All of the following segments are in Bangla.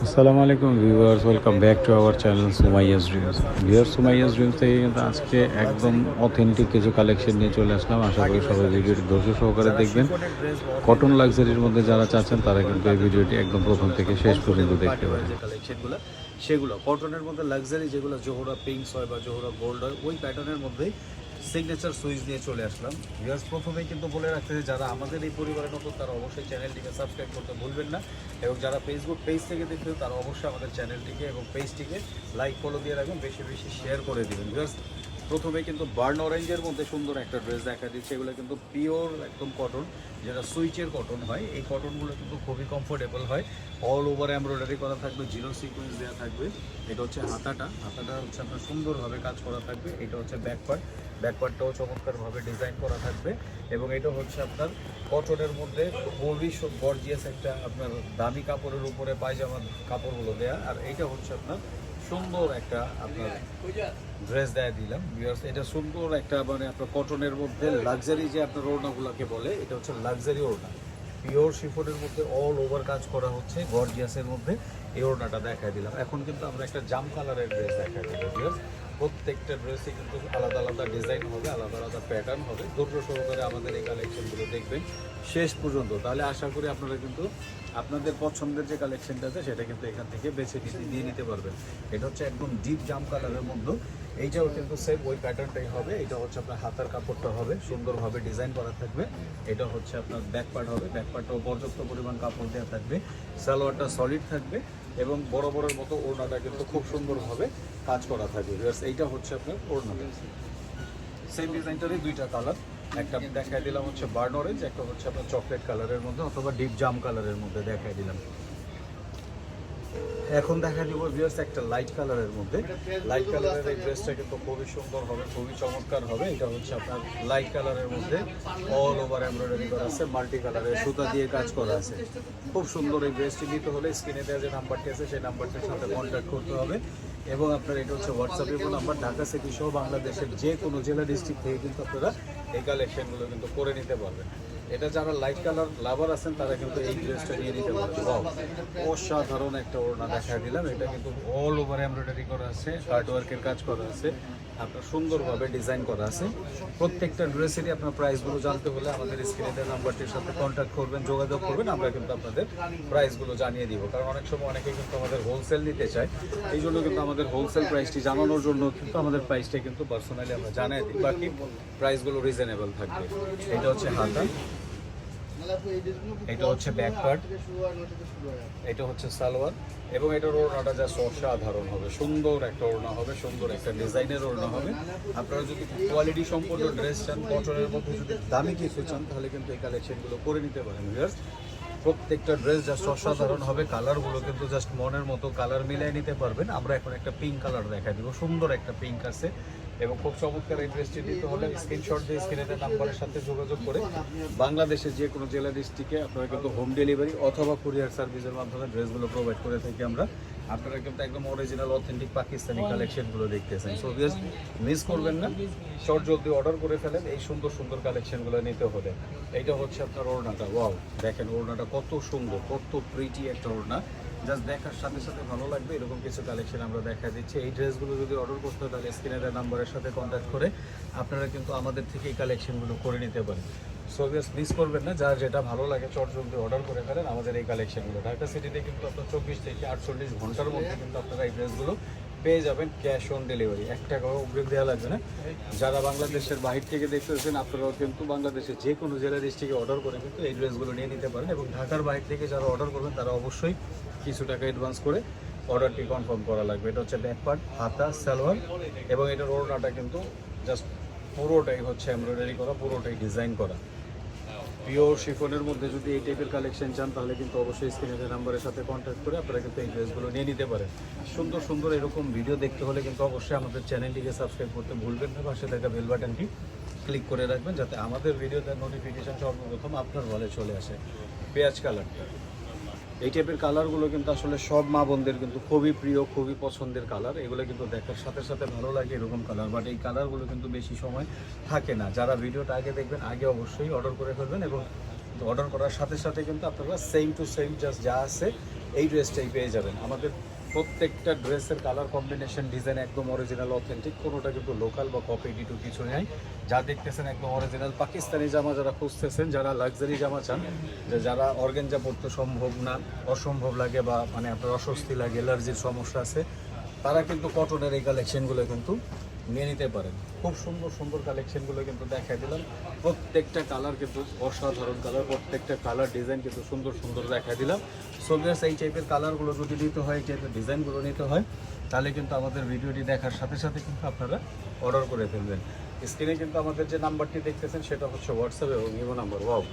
আসসালামু আলাইকুম viewers, welcome back to our channel Sumaiya's dreams. Sumaiya's dreams থেকে কিন্তু আজকে একদম অথেন্টিক কিছু কালেকশন নিয়ে চলে আসলাম। আশা করি সবাই ভিডিওটি ধৈর্য সহকারে দেখবেন। কটন লাক্সারির মধ্যে যারা চাচ্ছেন তারা কিন্তু এই ভিডিওটি একদম প্রথম থেকে শেষ পর্যন্ত দেখতে পারেন। যে কালেকশনগুলো সেগুলো কটনের মধ্যে লাক্সারি যেগুলো জোহরা পিঙ্কস হয় বা জোহরা গোল্ড হয় ওই প্যাটার্নের মধ্যেই সিগনেচার সুইচ নিয়ে চলে আসলাম। ভিউয়ার্স, প্রথমেই কিন্তু বলে রাখতে যে যারা আমাদের এই পরিবারের নতুন তারা অবশ্যই চ্যানেলটিকে সাবস্ক্রাইব করতে ভুলবেন না, এবং যারা ফেসবুক পেজ থেকে দেখবেন তারা অবশ্যই আমাদের চ্যানেলটিকে এবং পেজটিকে লাইক ফলো দিয়ে রাখবেন, বেশি বেশি শেয়ার করে দেবেন। ভিউয়ার্স, প্রথমে কিন্তু বার্ন অরেঞ্জের মধ্যে সুন্দর একটা ড্রেস দেখা দিচ্ছে। এগুলো কিন্তু পিওর একদম কটন, যেটা সুইচের কটন হয়। এই কটনগুলো কিন্তু খুবই কমফোর্টেবল হয়। অল ওভার এমব্রয়ডারি করা থাকবে, জিরো সিকোয়েন্স দেওয়া থাকবে। এটা হচ্ছে হাতাটা হচ্ছে আপনার সুন্দরভাবে কাজ করা থাকবে। এটা হচ্ছে ব্যাকপার্টটাও চমৎকারভাবে ডিজাইন করা থাকবে। এবং এটা হচ্ছে আপনার কটনের মধ্যে খুবই গর্জিয়াস একটা আপনার দামি কাপড়ের উপরে পায়জামার কাপড়গুলো দেয়া। আর এইটা হচ্ছে আপনার সুন্দর একটা আপনার ড্রেস দেয়া দিলাম। ভিউয়ার্স, এটা সুন্দর একটা মানে আপনার কটনের মধ্যে লাক্সারি যে আপনার ওড়নাগুলোকে বলে, এটা হচ্ছে লাক্সারি ওড়না। পিওর শিফনের মধ্যে অল ওভার কাজ করা হচ্ছে, গর্জিয়াসের মধ্যে এই ওড়নাটা দেখাই দিলাম। এখন কিন্তু আমরা একটা জাম কালারের ড্রেস দেখাই দিলাম। ভিউয়ার্স, প্রত্যেকটা ড্রেসে কিন্তু আলাদা আলাদা ডিজাইন হবে, আলাদা আলাদা প্যাটার্ন হবে। ধৈর্য সহকারে আমাদের এই কালেকশনগুলো দেখবেন শেষ পর্যন্ত, তাহলে আশা করি আপনারা কিন্তু আপনাদের পছন্দের যে কালেকশনটা আছে সেটা কিন্তু এখান থেকে বেছে দিয়ে নিতে পারবেন। এটা হচ্ছে একদম ডিপ জাম কালারের মধ্যে, এইটাও কিন্তু সেম ওই প্যাটার্নটাই হবে। এটা হচ্ছে আপনার হাতার কাপড়টা হবে সুন্দরভাবে ডিজাইন করা থাকবে। এটা হচ্ছে আপনার ব্যাক পার্ট হবে, ব্যাক পার্টটাও পর্যাপ্ত পরিমাণ কাপড় দেওয়া থাকবে। সালোয়ারটা সলিড থাকবে এবং বড় বড়ের মতো ওড়নাটা কিন্তু খুব সুন্দরভাবে কাজ করা থাকবে। এইটা হচ্ছে আপনার ওড়নাটা, সেম ডিজাইনটারই দুইটা কালার। একটা দেখাই দিলাম হচ্ছে বার্ন অরেঞ্জ, একটা হচ্ছে আপনার চকলেট কালারের মধ্যে অথবা ডিপ জাম কালারের মধ্যে দেখাই দিলাম। এখন দেখা দিব ভিউয়ার্স একটা লাইট কালারের মধ্যে। লাইট কালারের এই ড্রেসটা কিন্তু খুবই সুন্দর হবে, খুবই চমৎকার হবে। এটা হচ্ছে আপনার লাইট কালারের মধ্যে অল ওভার এমব্রয়ডারি করা আছে, মাল্টি কালারের সুতা দিয়ে কাজ করা আছে। খুব সুন্দর এই ড্রেসটি নিতে হলে স্ক্রিনে দেওয়া যে নাম্বারটি আছে সেই নাম্বারটির সাথে কন্ট্যাক্ট করতে হবে। এবং আপনার এটা হচ্ছে হোয়াটসঅ্যাপের নাম্বার। ঢাকা সিটি সহ বাংলাদেশের যে কোনো জেলা ডিস্ট্রিক্ট থেকে কিন্তু আপনারা এই কালেকশনগুলো কিন্তু করে নিতে পারবেন। এটা যারা লাইট কালার লাভার আছেন তারা কিন্তু এই ড্রেসটা নিয়ে নিতে পারবেন। অসাধারণ একটা ওড়না দেখা দিলাম। এটা কিন্তু অল ওভার এমব্রয়ডারি করা আছে, হার্ড ওয়ার্কের কাজ করা আছে, আপনার সুন্দরভাবে ডিজাইন করা আছে। প্রত্যেকটা ড্রেসেরই আপনার প্রাইসগুলো জানতে হলে আমাদের স্ক্রিনে নাম্বারটির সাথে কন্ট্যাক্ট করবেন, যোগাযোগ করবেন। আমরা কিন্তু আপনাদের প্রাইসগুলো জানিয়ে দিব, কারণ অনেক সময় অনেকে কিন্তু আমাদের হোলসেল নিতে চায়। এই জন্য কিন্তু আমাদের হোলসেল প্রাইসটি জানানোর জন্য কিন্তু আমাদের প্রাইসটা কিন্তু পার্সোনালি আমরা জানিয়ে দিই, বাকি প্রাইসগুলো রিজনেবল থাকবে। এটা হচ্ছে হাতা, এটা হচ্ছে ব্যাক পার্ট, এটা হচ্ছে সালোয়ার, এবং এটার ওড়নাটা জাস্ট অসাধারণ হবে। সুন্দর একটা ওড়না হবে, সুন্দর একটা ডিজাইনের ওড়না হবে। আপনারা যদি কোয়ালিটি সম্পন্ন ড্রেস চান, কটনের মধ্যে যদি দামি কিছু চান, তাহলে কিন্তু এই কালেকশনগুলো করে নিতে পারেন। ভিউয়ার্স, প্রত্যেকটা ড্রেস জাস্ট অসাধারণ হবে। কালারগুলো কিন্তু জাস্ট মনের মতো কালার মিলিয়ে নিতে পারবেন। আমরা এখন একটা পিঙ্ক কালার দেখাই দিব, সুন্দর একটা পিঙ্ক আছে এবং খুব চমৎকার। এই ড্রেসটি দিতে হলে স্ক্রিনশট দিয়ে স্ক্রিনের নাম্বারের সাথে যোগাযোগ করে বাংলাদেশের যে কোনো জেলা ডিস্ট্রিক্টে আপনারা কিন্তু হোম ডেলিভারি অথবা কুরিয়ার সার্ভিসের মাধ্যমে ড্রেসগুলো প্রোভাইড করে থাকি আমরা। আপনারা কিন্তু একদম অরিজিনাল অথেন্টিক পাকিস্তানি কালেকশনগুলো দেখতেছেন। সো ভিউয়ার্স, মিস করবেন না, শর্ট জলদি অর্ডার করে ফেলেন এই সুন্দর সুন্দর কালেকশনগুলো নিতে হলে। এইটা হচ্ছে আপনার ওড়নাটা। ওয়াও, দেখেন ওড়নাটা কত সুন্দর, কত প্রিটি একটা ওড়না। জাস্ট দেখার সাথে সাথে ভালো লাগবে এরকম কিছু কালেকশন আমরা দেখা দিচ্ছি। এই ড্রেসগুলো যদি অর্ডার করতে হয় তাহলে স্ক্রিনের নাম্বারের সাথে কন্ট্যাক্ট করে আপনারা কিন্তু আমাদের থেকে এই কালেকশনগুলো করে নিতে পারেন। সো ভিউয়ার্স, মিস করবেন না, যার যেটা ভালো লাগে চট জলদি অর্ডার করে ফেলেন আমাদের এই কালেকশনগুলো। ঢাকা সিটিতে কিন্তু আপনার 24 থেকে 48 ঘন্টার মধ্যে কিন্তু আপনারা এই ড্রেসগুলো পেয়ে যাবেন ক্যাশ অন ডেলিভারি। 1 টাকাও অগ্রিম দেওয়া লাগবে না। যারা বাংলাদেশের বাহির থেকে দেখতেছেন আপনারাও কিন্তু বাংলাদেশের যে কোনো জেলা ডিস্ট্রিক্টে অর্ডার করে কিন্তু এই ড্রেসগুলো নিয়ে নিতে পারেন। এবং ঢাকার বাইরে থেকে যারা অর্ডার করবেন তারা অবশ্যই কিছু টাকা অ্যাডভান্স করে অর্ডারটি কনফার্ম করা লাগবে। এটা হচ্ছে ব্যাক পার্ট, হাতা, সালোয়ার, এবং এটার ওড়নাটা কিন্তু জাস্ট পুরোটাই হচ্ছে এমব্রয়ডারি করা, পুরোটাই ডিজাইন করা। পিওর শিফনের মধ্যে যদি এই টাইপের কালেকশন চান তাহলে কিন্তু অবশ্যই স্ক্রিনের নাম্বারের সাথে কন্ট্যাক্ট করে আপনারা কিন্তু এই ড্রেসগুলো নিয়ে নিতে পারেন। সুন্দর সুন্দর এরকম ভিডিও দেখতে হলে কিন্তু অবশ্যই আমাদের চ্যানেলটিকে সাবস্ক্রাইব করতে ভুলবেন না। পাশে থাকা বেল বাটনটি ক্লিক করে রাখবেন যাতে আমাদের ভিডিওতে নোটিফিকেশান সর্বপ্রথম আপনার বলে চলে আসে। পেঁয়াজ কালারটা, এই টাইপের কালারগুলো কিন্তু আসলে সব মা বোনদের কিন্তু খুবই প্রিয়, খুবই পছন্দের কালার। এগুলো কিন্তু দেখার সাথে সাথে ভালো লাগে এরকম কালার, বাট এই কালারগুলো কিন্তু বেশি সময় থাকে না। যারা ভিডিওটা আগে দেখবেন আগে অবশ্যই অর্ডার করে ফেলবেন, এবং অর্ডার করার সাথে সাথে কিন্তু আপনারা সেম টু সেম জাস্ট যা আছে এই ড্রেসটাই পেয়ে যাবেন। আমাদের প্রত্যেকটা ড্রেসের কালার কম্বিনেশন ডিজাইন একদম অরিজিনাল অথেন্টিক, কোনোটা কিন্তু লোকাল বা কপি ডিটু কিছু নেই। যা দেখতেছেন একদম অরিজিনাল পাকিস্তানি জামা যারা খুঁজতেছেন, যারা লাক্সারি জামা চান, যে যারা অর্গানজা পরতে সম্ভব না, অসম্ভব লাগে বা মানে আপনার অস্বস্তি লাগে, অ্যালার্জির সমস্যা আছে, তারা কিন্তু কটনের এই কালেকশনগুলো কিন্তু নিয়ে নিতে পারেন। খুব সুন্দর সুন্দর কালেকশনগুলো কিন্তু দেখাই দিলাম। প্রত্যেকটা কালার কিন্তু অসাধারণ কালার, প্রত্যেকটা কালার ডিজাইন কিন্তু সুন্দর সুন্দর দেখাই দিলাম। সো ভিউয়ার্স, এই টাইপের কালারগুলো যদি নিতে হয়, এই টাইপের ডিজাইনগুলো নিতে হয়, তাহলে কিন্তু আমাদের ভিডিওটি দেখার সাথে সাথে কিন্তু আপনারা অর্ডার করে ফেলবেন। স্ক্রিনে কিন্তু আমাদের যে নাম্বারটি দেখতেছেন সেটা হচ্ছে হোয়াটসঅ্যাপ এবং ইমো নাম্বার। ওয়াও,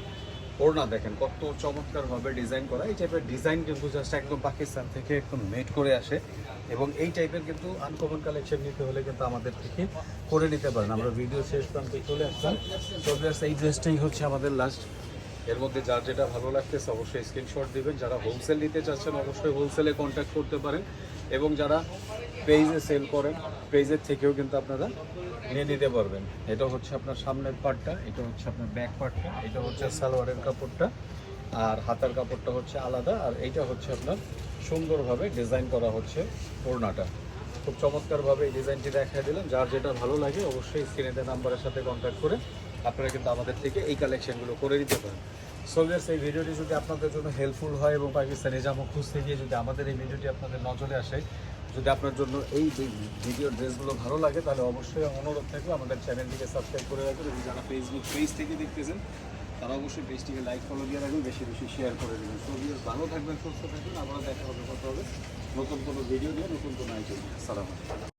ওড়না দেখেন কত চমৎকারভাবে ডিজাইন করা। এই টাইপের ডিজাইন কিন্তু জাস্ট একদম পাকিস্তান থেকে একদম মেড করে আসে, এবং এই টাইপের কিন্তু আনকমন কালেকশন নিতে হলে কিন্তু আমাদের থেকে করে নিতে পারেন। আমরা ভিডিও শেষ প্রান্তে চলে আসলাম। তো ভিউয়ার্স, এই ড্রেসটাই হচ্ছে আমাদের লাস্ট। এর মধ্যে যার যেটা ভালো লাগতেছে অবশ্যই স্ক্রিনশট দিবেন। যারা হোলসেল নিতে চাচ্ছেন অবশ্যই হোলসেলে কন্ট্যাক্ট করতে পারেন, এবং যারা পেজে সেল করেন পেজের থেকেও কিন্তু আপনারা নিয়ে নিতে পারবেন। এটা হচ্ছে আপনার সামনের পার্টটা, এটা হচ্ছে আপনার ব্যাক পার্টটা, এটা হচ্ছে সালোয়ারের কাপড়টা, আর হাতার কাপড়টা হচ্ছে আলাদা, আর এইটা হচ্ছে আপনার সুন্দরভাবে ডিজাইন করা হচ্ছে ওড়নাটা। খুব চমৎকারভাবে এই ডিজাইনটি দেখাই দিলাম। যার যেটা ভালো লাগে অবশ্যই স্ক্রিনে দেওয়া নাম্বারের সাথে কন্ট্যাক্ট করে আপনারা কিন্তু আমাদের থেকে এই কালেকশনগুলো করে দিতে পারেন। সো ভিউয়ার্স, এই ভিডিওটি যদি আপনাদের জন্য হেল্পফুল হয় এবং পাকিস্তানি জামা খুঁজতে গিয়ে যদি আমাদের এই ভিডিওটি আপনাদের নজরে আসে, যদি আপনার জন্য এই ভিডিও ড্রেসগুলো ভালো লাগে, তাহলে অবশ্যই অনুরোধ থাকবে আমাদের চ্যানেলটিকে সাবস্ক্রাইব করে রাখবেন, এবং যারা ফেসবুক পেজ থেকে দেখতেছেন তারা অবশ্যই পেজটিকে লাইক ফলো দিয়ে রাখবেন, বেশি বেশি শেয়ার করে দেবেন। সো ভিউয়ার্স, ভালো থাকবেন, সুস্থ থাকবেন, আবার দেখা হবে, কথা হবে নতুন কোনো ভিডিও নিয়ে, নতুন কোনো আইটেম নিয়ে। আসসালামু আলাইকুম।